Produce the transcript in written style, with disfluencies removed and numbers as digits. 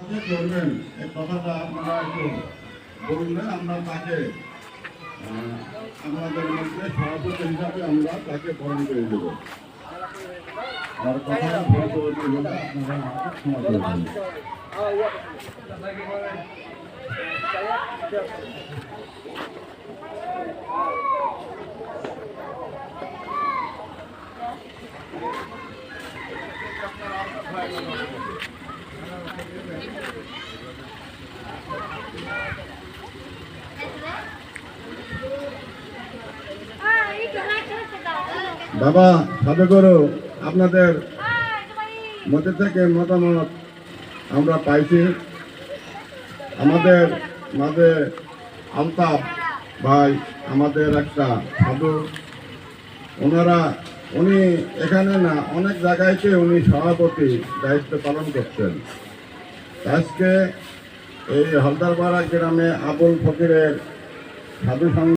যে করবেন এই কথাটা আপনারা একটু বললে আমরা তাকে আমাদের মধ্যে সভাপতি হিসাবে আমরা তাকে বরণ করে দেব। আর কথা সভাপতি বলে আপনারা আমাকে ক্ষমা করবেন। বাবা সাথে করো আপনাদের মধ্যে থেকে মতামত আমরা পাইছি। আমাদের মাঝে আলতাফ ভাই আমাদের একটা সাধু, উনি এখানে না অনেক জায়গায়তে উনি সভাপতি দায়িত্ব পালন করছেন। আজকে এই হলদারপাড়া গ্রামে আবুল ফকিরের সাধু